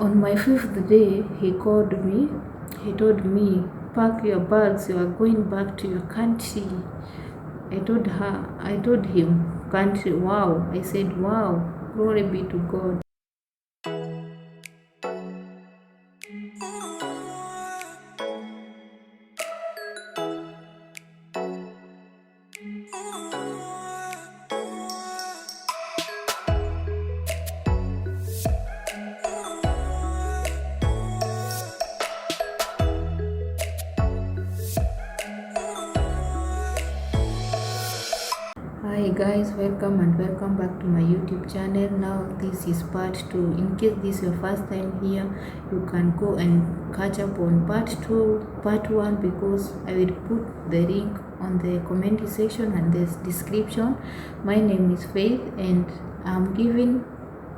On my fifth day, he called me. He told me, pack your bags, you are going back to your country. I told him, country, wow. I said, wow, glory be to God. Hi guys, welcome back to my YouTube channel. Now this is part 2. In case this is your first time here, you can go and catch up on part 2, part 1, because I will put the link on the comment section and the description. My name is Faith and I'm giving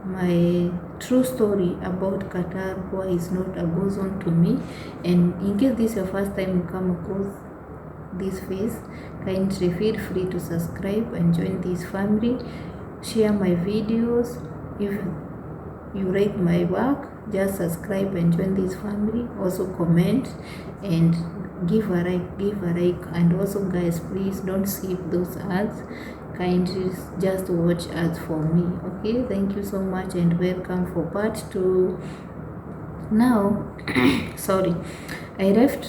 my true story about Qatar, why is not a goes on to me. And in case this is your first time you come across this face, kindly feel free to subscribe and join this family. Share my videos. If you like my work, just subscribe and join this family. Also comment and give a like, and also guys, please don't skip those ads. Kindly just watch ads for me. Okay, thank you so much and welcome for part 2. Now sorry, I left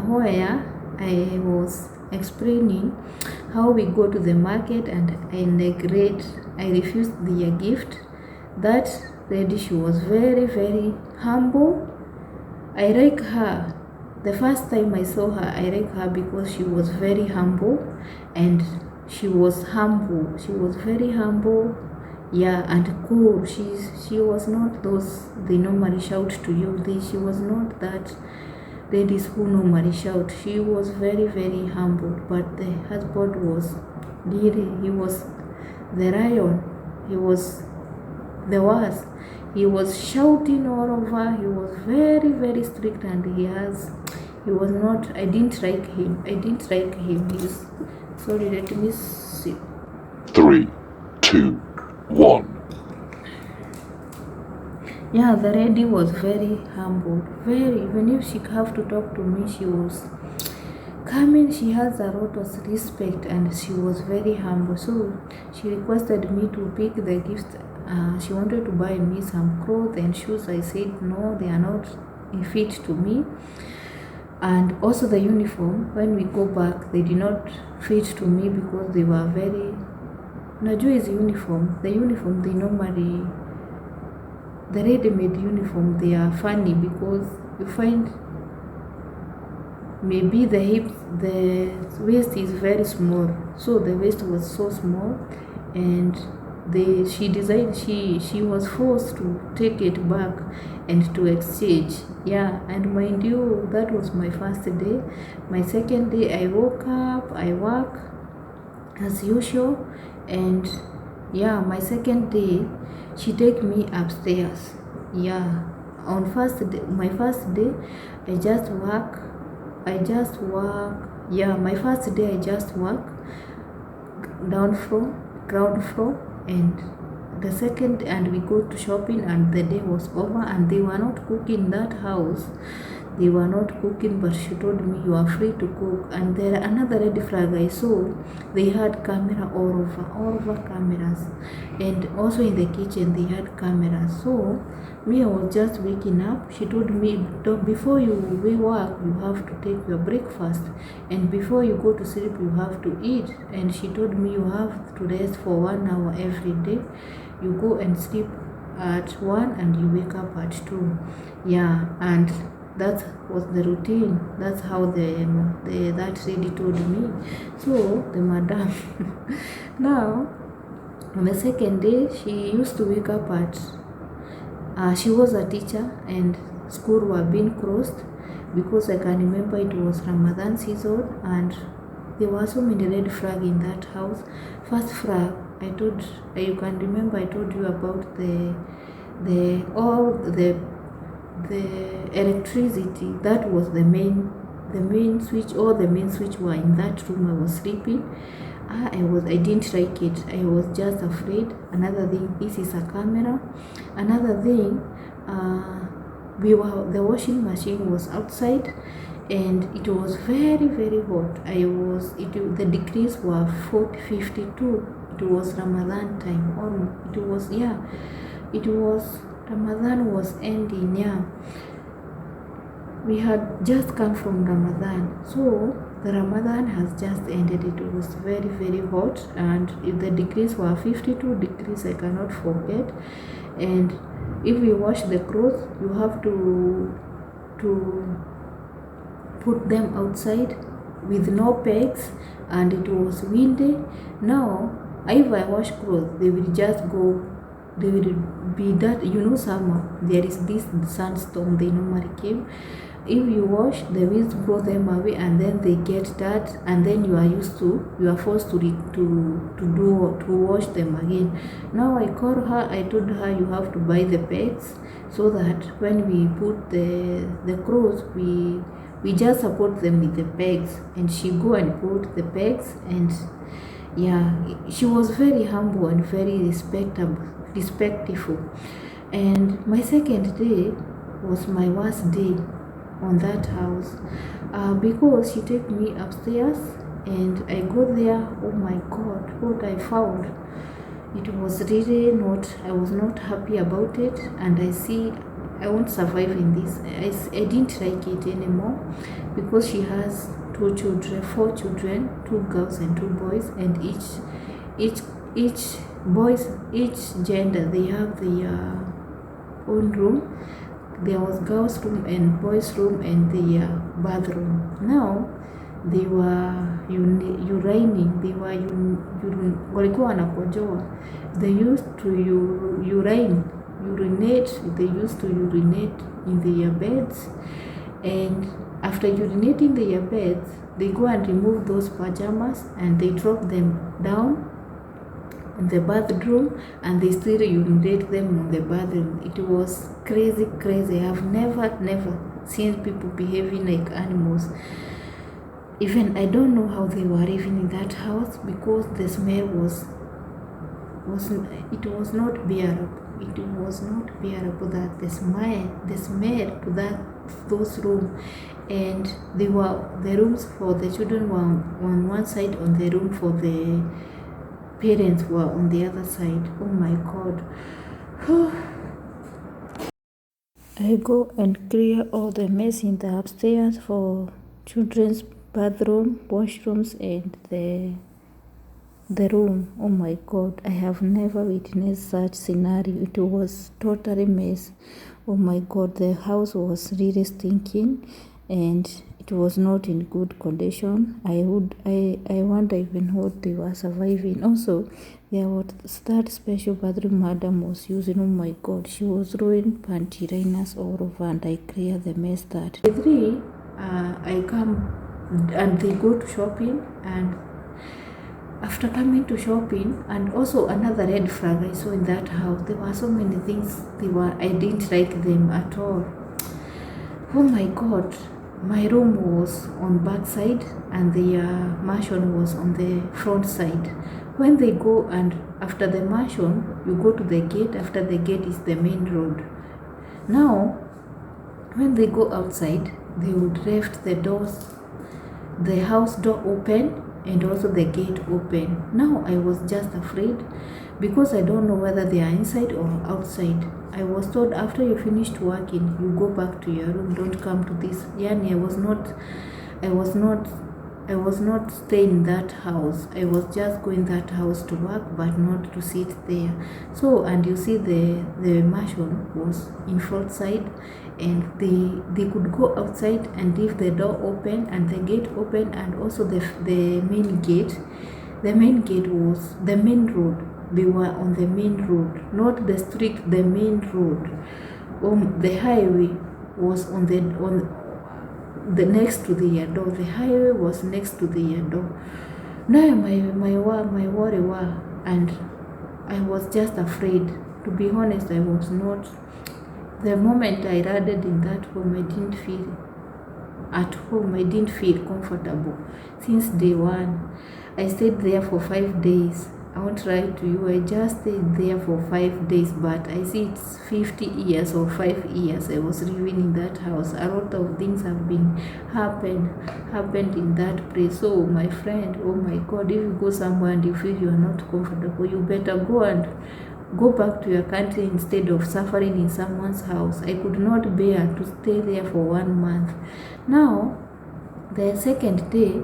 where I was explaining how we go to the market, and I refused their gift. That lady, she was very humble. I like her. The first time I saw her, I like her because she was very humble and she was humble. She was very humble, yeah, and cool. She was not those they normally shout to you. She was not that ladies who normally shout. She was very humble, but the husband was really, he was the lion. He was the worst. He was shouting all over. He was very strict, and he was not, I didn't like him. He's, sorry, let me see. 3, 2, 1. Yeah, the lady was very humble, even if she have to talk to me, she was coming. She has a lot of respect and she was very humble. So she requested me to pick the gift. She wanted to buy me some clothes and shoes. I said no, they are not fit to me. And also the uniform, when we go back, they did not fit to me because they were very, Najua is uniform. The uniform they normally, the ready-made uniform, they are funny because you find maybe the hips, the waist is very small. So the waist was so small, and she was forced to take it back and to exchange. Yeah, and mind you, that was my first day. My second day, I woke up, I work as usual, and yeah, my second day, she take me upstairs. Yeah, on my first day, I just work. Yeah, my first day I just work ground floor, and the second, and we go to shopping, and the day was over, and they were not cooking that house. They were not cooking, but she told me you are free to cook. And there another red flag I saw, they had camera all over cameras, and also in the kitchen they had cameras. So me, I was just waking up. She told me, before you work, you have to take your breakfast, and before you go to sleep, you have to eat. And she told me you have to rest for 1 hour every day. You go and sleep at 1 and you wake up at 2. Yeah, and that was the routine. That's how that lady told me. So the madam now on the second day, she used to wake up at she was a teacher, and school were being closed because I can remember it was Ramadan season, and there were so many red flag in that house. First flag, you can remember I told you about the electricity. That was the main switch. All the main switch were in that room I was sleeping. I didn't like it. I was just afraid. Another thing, this is a camera. Another thing, The washing machine was outside, and it was very very hot. The degrees were 40, 52. It was Ramadan time, or it was Ramadan was ending. Yeah, we had just come from Ramadan, so the Ramadan has just ended. It was very very hot, and if the degrees were 52 degrees, I cannot forget. And if we wash the clothes, you have to put them outside with no pegs, and it was windy. Now if I wash clothes, they will just go, they will be that, summer, there is this sandstorm they normally came. If you wash, the winds blow them away, and then they get that, and then you are forced to wash them again. Now I told her you have to buy the pegs, so that when we put the clothes, we just support them with the pegs, and she go and put the pegs. And yeah, she was very humble and very respectful. And my second day was my worst day on that house, because she took me upstairs, and I go there. Oh my god, what I found, it was really not, I was not happy about it, and I won't survive in this. I didn't like it anymore, because she has 4 children, 2 girls and 2 boys, and each gender, they have their own room. There was girls' room and boys' room and their bathroom. Now they were urinating. Walikuwa wanakojoa. They used to urinate. They used to urinate in their beds, and after urinating their beds, they go and remove those pajamas and they drop them down in the bathroom, and they still urinate them on the bathroom. It was crazy. I have never seen people behaving like animals. Even I don't know how they were living in that house, because the smell was not bearable. It was not bearable, that the smell to those rooms. And the rooms for the children were on one side, on the room for the parents were on the other side. Oh my god. I go and clear all the mess in the upstairs for children's bathroom, washrooms, and the room. Oh my god, I have never witnessed such scenario. It was totally mess. Oh my god, the house was really stinking, and it was not in good condition. I wonder even what they were surviving. Also, there was that special bathroom madam was using. Oh my god, she was throwing panty liners all over, and I clear the mess that. The 3, I come and they go to shopping, and after coming to shopping, and also another red flag I saw in that house, there were so many things I didn't like them at all. Oh my god. My room was on back side, and the mansion was on the front side. When they go, and after the mansion, you go to the gate. After the gate is the main road. Now, when they go outside, they would left the house door open, and also the gate open. Now I was just afraid, because I don't know whether they are inside or outside. I was told, after you finished working, you go back to your room, don't come to this. Yani, I was not staying in that house. I was just going that house to work, but not to sit there. So, and you see the mansion was in front side, and they could go outside and leave the door open and the gate open, and also the main gate. The main gate was the main road. They were on the main road, not the street, the main road. The highway was on the next to the door. The highway was next to the door. Now my worry was, and I was just afraid. To be honest, I was not. The moment I landed in that home, I didn't feel at home. I didn't feel comfortable since day one. I stayed there for 5 days. I won't lie to you, I just stayed there for 5 days, but I see it's 50 years or 5 years I was living in that house. A lot of things have been happened in that place. So my friend, oh my God, if you go somewhere and you feel you are not comfortable, you better go back to your country instead of suffering in someone's house. I could not bear to stay there for 1 month. Now, the second day,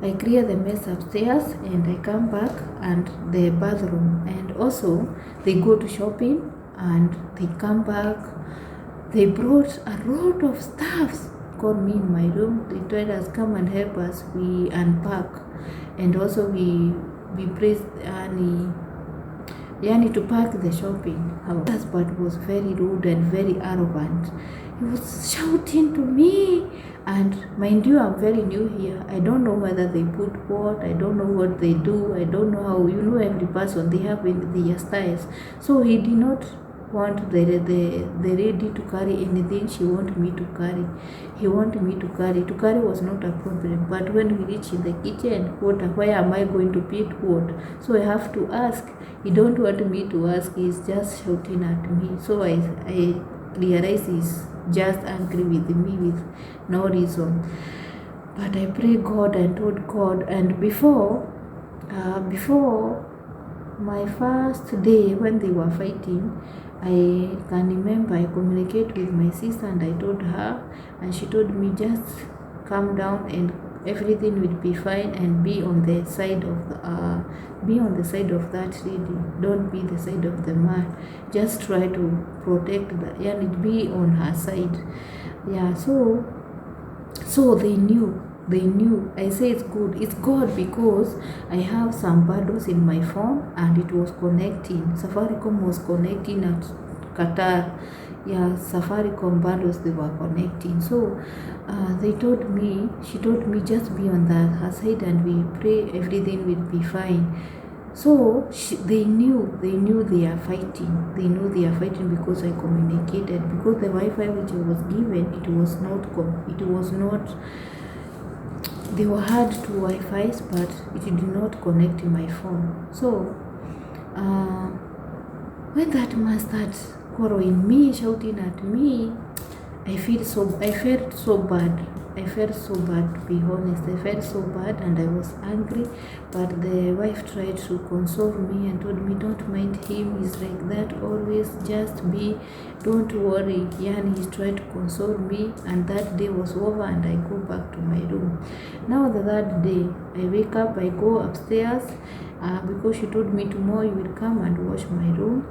I clear the mess upstairs and I come back and the bathroom, and also they go to shopping and they come back. They brought a lot of stuffs, called me in my room. They told us, come and help us, we unpack, and also we praised Yani to pack the shopping. Our husband was very rude and very arrogant. He was shouting to me, and mind you, I'm very new here. I don't know whether they put what, I don't know what they do, I don't know how, every person, they have their styles. So he did not want the lady to carry anything she wanted me to carry. He wanted me to carry. To carry was not a problem. But when we reach in the kitchen, where am I going to put what? So I have to ask. He don't want me to ask. He's just shouting at me. So I realize he's just angry with me with no reason. But I pray God and told God. And before my first day when they were fighting, I can remember I communicated with my sister and I told her, and she told me, just calm down and everything will be fine, and be on the side of that lady. Don't be the side of the man. Just try to protect and be on her side. Yeah, so they knew. I say it's good. It's God because I have some bundles in my phone and it was connecting. Safaricom was connecting at Qatar. Yeah, Safaricom bundles, they were connecting. So she told me, just be on her side and we pray everything will be fine. So they knew they are fighting. They knew they are fighting because I communicated. Because the Wi-Fi which I was given, it was not. They were had two Wi-Fis, but it did not connect to my phone. So when that man started quarreling me, shouting at me, I felt so bad. I felt so bad, to be honest. I felt so bad and I was angry. But the wife tried to console me and told me, don't mind him. He's like that always. Just don't worry. Yani, he tried to console me. And that day was over and I go back to my room. Now the third day, I wake up, I go upstairs because she told me tomorrow you will come and wash my room.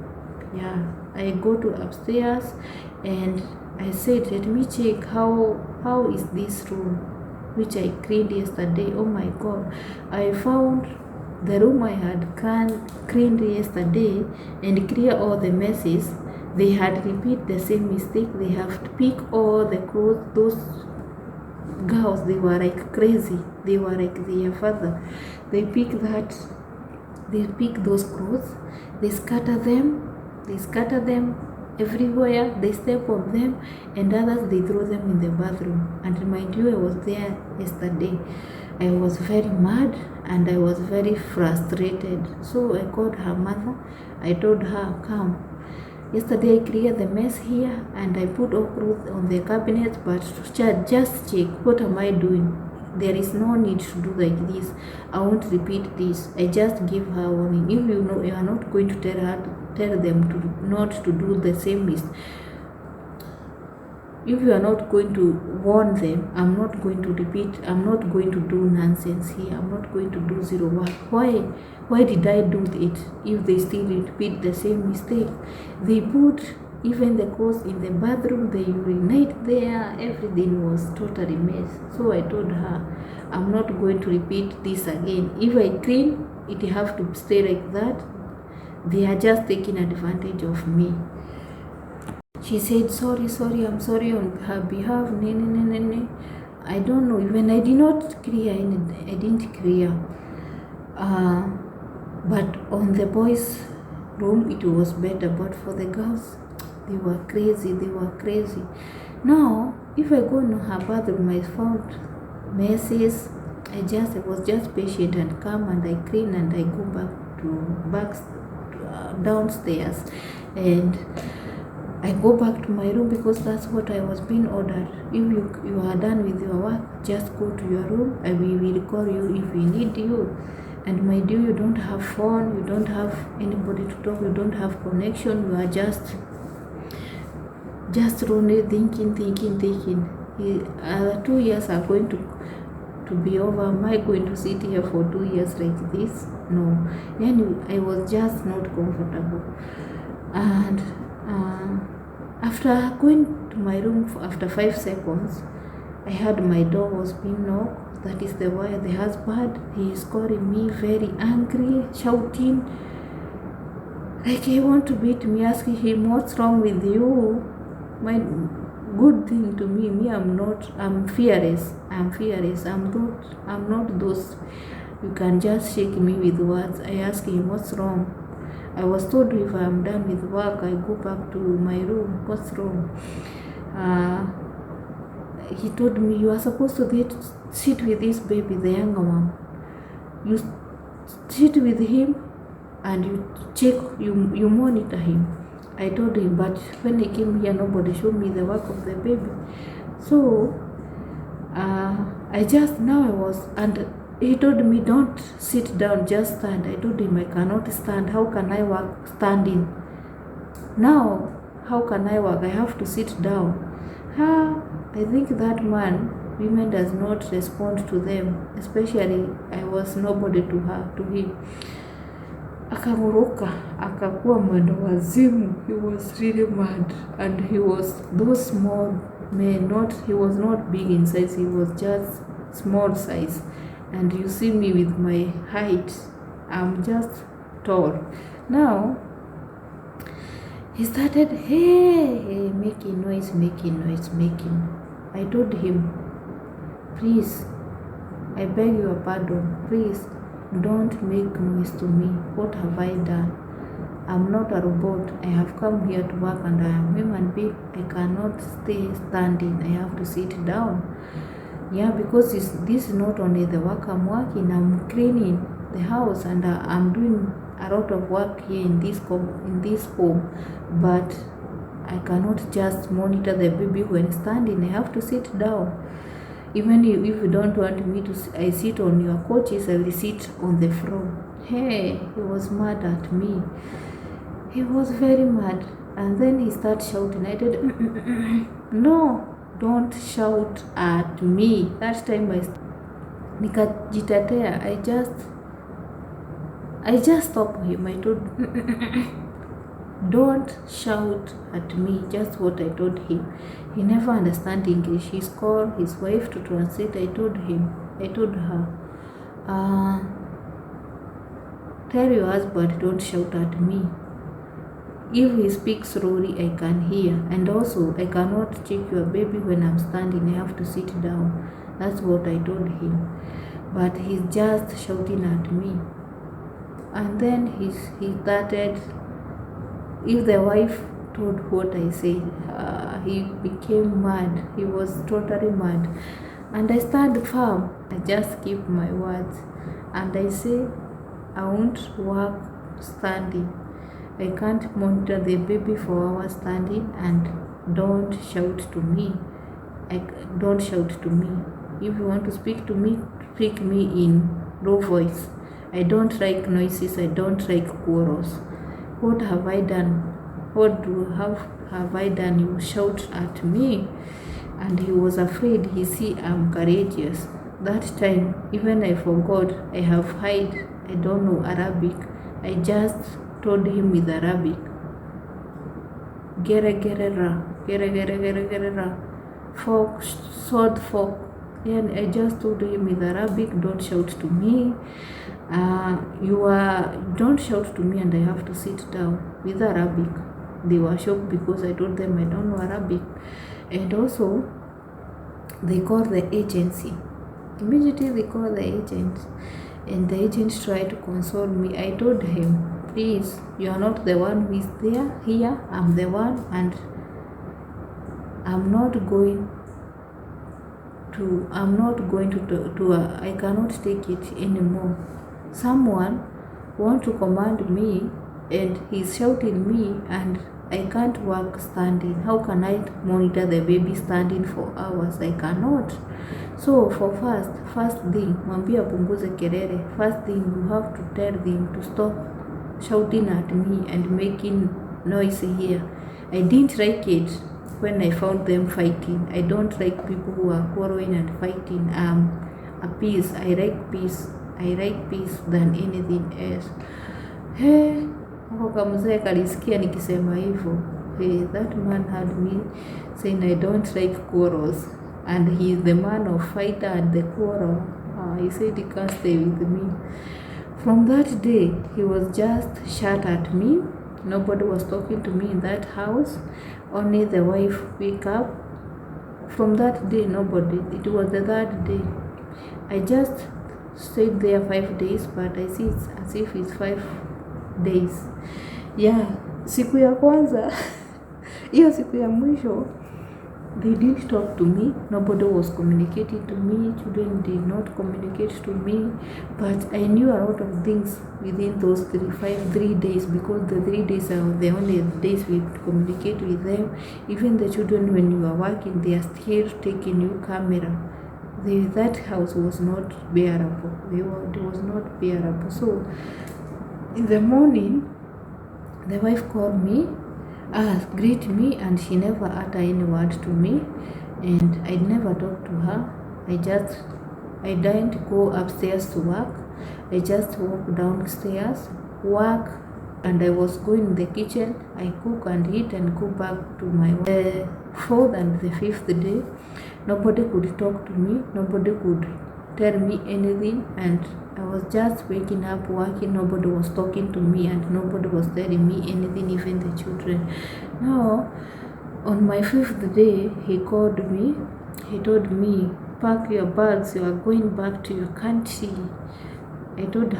Yeah, I go to upstairs and I said, let me check how is this room which I cleaned yesterday. Oh my God, I found the room I had cleaned yesterday and clear all the messes. They had repeat the same mistake. They have to pick all the clothes. Those girls, they were like crazy. They were like their father. They pick those clothes, they scatter them everywhere, they step on them, and others they throw them in the bathroom. And mind you, I was there yesterday. I was very mad and I was very frustrated. So I called her mother. I told her, come. Yesterday I cleared the mess here and I put all clothes on the cabinet, but just check, what am I doing? There is no need to do like this. I won't repeat this. I just give her warning. If you know you are not going to tell them to not to do the same mistake. If you are not going to warn them, I'm not going to repeat. I'm not going to do nonsense here. I'm not going to do zero work. Why did I do it if they still repeat the same mistake? They put even the clothes in the bathroom, they urinate there, everything was totally mess. So I told her, I'm not going to repeat this again. If I clean, it have to stay like that. They are just taking advantage of me. She said, sorry, I'm sorry on her behalf. I don't know, even I did not clear anything. I didn't clear. But on the boys' room, it was better. But for the girls, they were crazy. Now, if I go in her bathroom, I found messes. I was just patient and calm, and I clean and I go back back downstairs, and I go back to my room because that's what I was being ordered. If you are done with your work, just go to your room and we will call you if we need you. And my dear, you don't have phone, you don't have anybody to talk, you don't have connection, you are just only thinking. 2 years are going to be over. Am I going to sit here for 2 years like this? No. Then I was just not comfortable. And after going to my room after 5 seconds, I heard my door was being knocked. That is the husband. He is calling me, very angry, shouting like he want to beat me, asking him, what's wrong with you? My good thing to me, I'm fearless. I'm not those you can just shake me with words. I asked him, what's wrong? I was told if I'm done with work, I go back to my room. What's wrong? He told me, you are supposed to sit with this baby, the younger one. You sit with him and you monitor him. I told him, but when I came here, nobody showed me the work of the baby. So and he told me, don't sit down, just stand. I told him, I cannot stand. How can I work standing? Now, how can I work? I have to sit down. I think that women does not respond to them, especially I was nobody to him. Akamuruka, akakuwa mwendo wazimu. He was really mad, and he was those small men. He was not big in size, he was just small size. And you see me with my height, I'm just tall. Now he started making noise. I told him, please, I beg your pardon, please don't make noise to me. What have I done? I'm not a robot. I have come here to work and I am a human being. I cannot stay standing. I have to sit down. Yeah, because this is not only the work I'm working, I'm cleaning the house and I'm doing a lot of work here in this home, but I cannot just monitor the baby when standing. I have to sit down. Even if you don't want me to I sit on your couches, I will sit on the floor. He was mad at me. He was very mad. And then he started shouting. I did, no, don't shout at me. That time nikajitetea. I just stopped him. I told, don't shout at me. Just what I told him. He never understand English. He called his wife to translate. I told her, tell your husband don't shout at me. If he speaks slowly, I can hear. And also, I cannot check your baby when I'm standing. I have to sit down. That's what I told him. But he's just shouting at me. And then he started, if the wife told what I said, he became mad. He was totally mad. And I stand firm. I just keep my words. And I say, I won't work standing. I can't monitor the baby for hours standing, and don't shout to me. Don't shout to me. If you want to speak to me, speak me in low voice. I don't like noises. I don't like quarrels. What have I done? What have I done? You shout at me. And he was afraid. He see I'm courageous. That time, even I forgot. I have hide. I don't know Arabic. I just told him with Arabic. Gere ra. Fork, sword, fork. And I just told him with Arabic, don't shout to me. Don't shout to me, and I have to sit down with Arabic. They were shocked because I told them I don't know Arabic. And also, they called the agency. Immediately they called the agent, and the agent tried to console me. I told him, please, you are not the one who is here. I'm the one, and I'm not going to I cannot take it anymore. Someone want to command me, and he's shouting me, and I can't work standing. How can I monitor the baby standing for hours? I cannot. So for first thing, mwambie apunguze kelele. First thing, you have to tell them to stop shouting at me and making noise here. I didn't like it when I found them fighting. I don't like people who are quarreling and fighting. A peace. I like peace. I like peace than anything else. Hey, kamzee kalisikia nikisema hivyo. Hey, that man had me saying I don't like quarrels, and he is the man of fighter and the quarrel. He said he can't stay with me. From that day, he was just shut at me. Nobody was talking to me in that house. Only the wife wake up. From that day, nobody. It was the third day. I just stayed there 5 days, but I see it's as if it's 5 days. Yeah, siku ya kwanza hiyo siku ya mwisho, they didn't talk to me. Nobody was communicating to me. Children did not communicate to me. But I knew a lot of things within those 3 days, because the 3 days are the only days we communicate with them. Even the children, when you are working, they are still taking you camera. That house was not bearable. It was not bearable. So in the morning, the wife called me, greet me, and she never uttered any word to me, and I never talked to her. I didn't go upstairs to work. I just walked downstairs, work, and I was going in the kitchen. I cook and eat and go back to my work. The 4th and the 5th day, nobody could talk to me. Nobody could tell me anything, and I was just waking up, working. Nobody was talking to me, and nobody was telling me anything, even the children. Now, on my 5th day, he called me. He told me, pack your bags, you are going back to your country. I told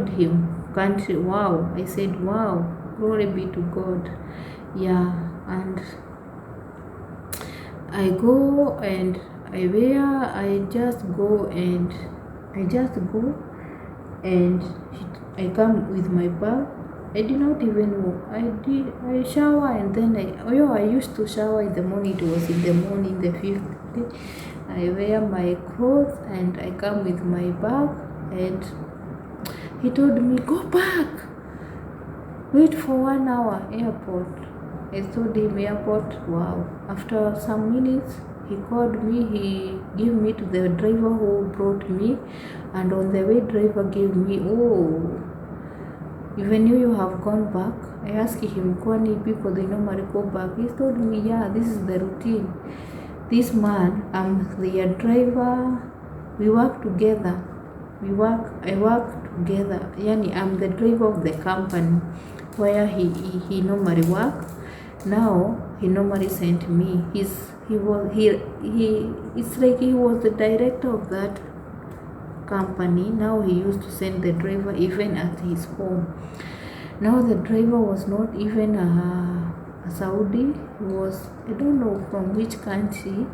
him, country, wow. I said, wow, glory be to God. Yeah, and I go and I just go and I come with my bag. I did not even walk. I shower, and then I used to shower in the morning. It was in the morning, the 5th day. I wear my clothes and I come with my bag, and he told me, go back. Wait for 1 hour, airport. I told him airport. Wow. After some minutes, he called me. He gave me to the driver who brought me, and on the way, driver gave me, oh, even you have gone back. I asked him, kwani people, they normally go back? He told me, yeah, this is the routine. This man, I'm the driver. We work together. I work together. Yani, I'm the driver of the company where he normally work. Now he normally sent me. It's like he was the director of that company. Now he used to send the driver even at his home. Now the driver was not even a Saudi. He was, I don't know from which country.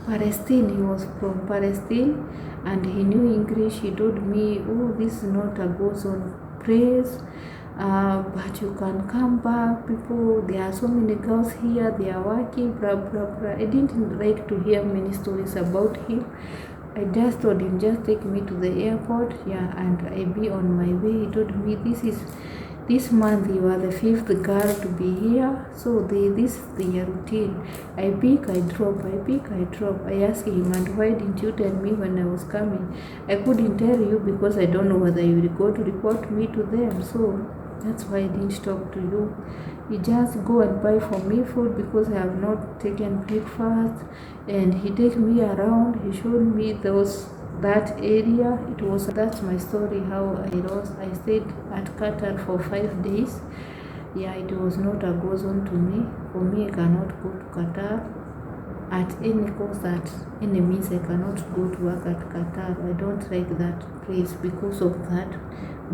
Palestine. He was from Palestine, and he knew English. He told me, oh, this is not a God's place, but you can come back. People, there are so many girls here, they are working, blah blah blah. I didn't like to hear many stories about him. I just told him, just take me to the airport, yeah, and I be on my way. He told me, this month you are the 5th girl to be here, so this is the routine. I pick, I drop, I pick, I drop. I asked him, and why didn't you tell me when I was coming? I couldn't tell you because I don't know whether you will go to report me to them, so that's why I didn't talk to you. He just go and buy for me food because I have not taken breakfast, and he take me around. He showed me that area. That's my story, how I stayed at Qatar for 5 days. Yeah, it was not a go zone to me. For me, I cannot go to Qatar at any cost, at any means. I cannot go to work at Qatar. I don't like that place because of that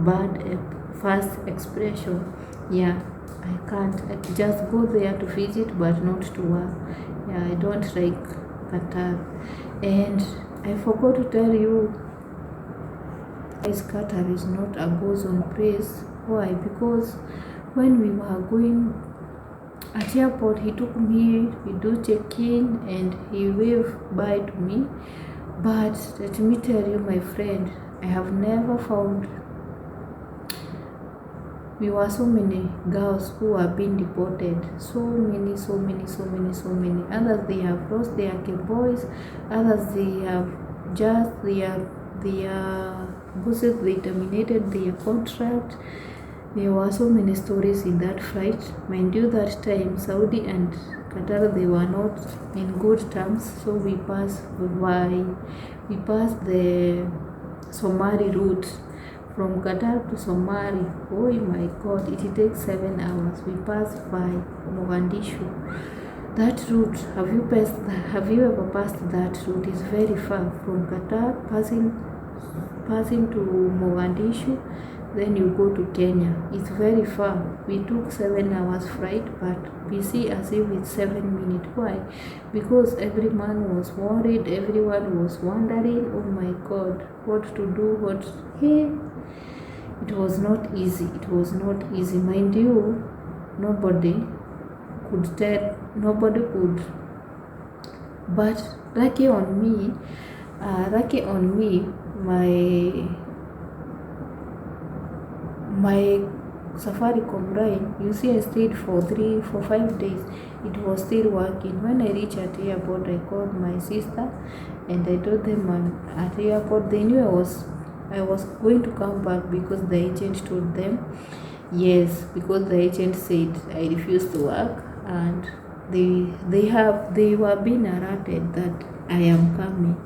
bad first expression. Yeah, I can't. I just go there to visit, but not to work. Yeah, I don't like Qatar. And I forgot to tell you, Guys, Qatar is not a go-zone place. Why? Because when we were going at airport, he took me, we do check-in, and he waved bye to me. But let me tell you, my friend, I have never found. We were so many girls who are being deported. So many. Others, they have lost their boys. Others, their bosses, they terminated their contract. There were so many stories in that flight. Mind you, that time Saudi and Qatar, they were not in good terms. So we passed the Somali route from Qatar to Somali. Oh my God, it takes 7 hours. We passed by Mogadishu. That route, have you ever passed that route? It's very far from Qatar, passing to Mogadishu, then you go to Kenya. It's very far. We took 7 hours flight, but we see as if it's 7 minutes. Why? Because every man was worried, everyone was wondering, oh my God, what to do, hey. It was not easy. Mind you, nobody could. But lucky on me, my Safaricom line, you see, I stayed for 5 days. It was still working. When I reached at the airport, I called my sister and I told them I'm at the airport. They knew I was going to come back because the agent told them. Yes, because the agent said I refused to work, and they were being alerted that I am coming.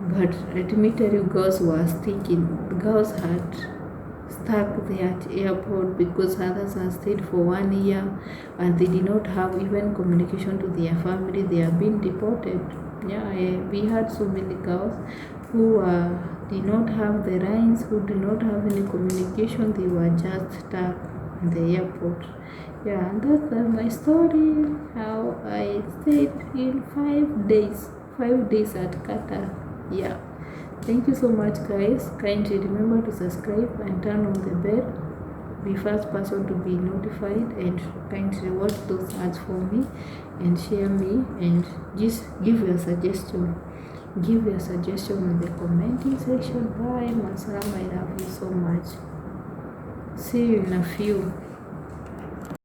But let me tell you, girls were sticking. Girls had stuck there at airport because others had stayed for 1 year and they did not have even communication to their family. They are being deported. We had so many girls who did not have the lines, who did not have any communication. They were just stuck in the airport. And that's my story, how I stayed in 5 days at Qatar. Thank you so much, guys. Kindly remember to subscribe and turn on the bell. Be first person to be notified, and kindly watch those ads for me and share me, and just give your suggestion. Give your suggestion in the commenting section. Bye, Masalam. I love you so much. See you in a few.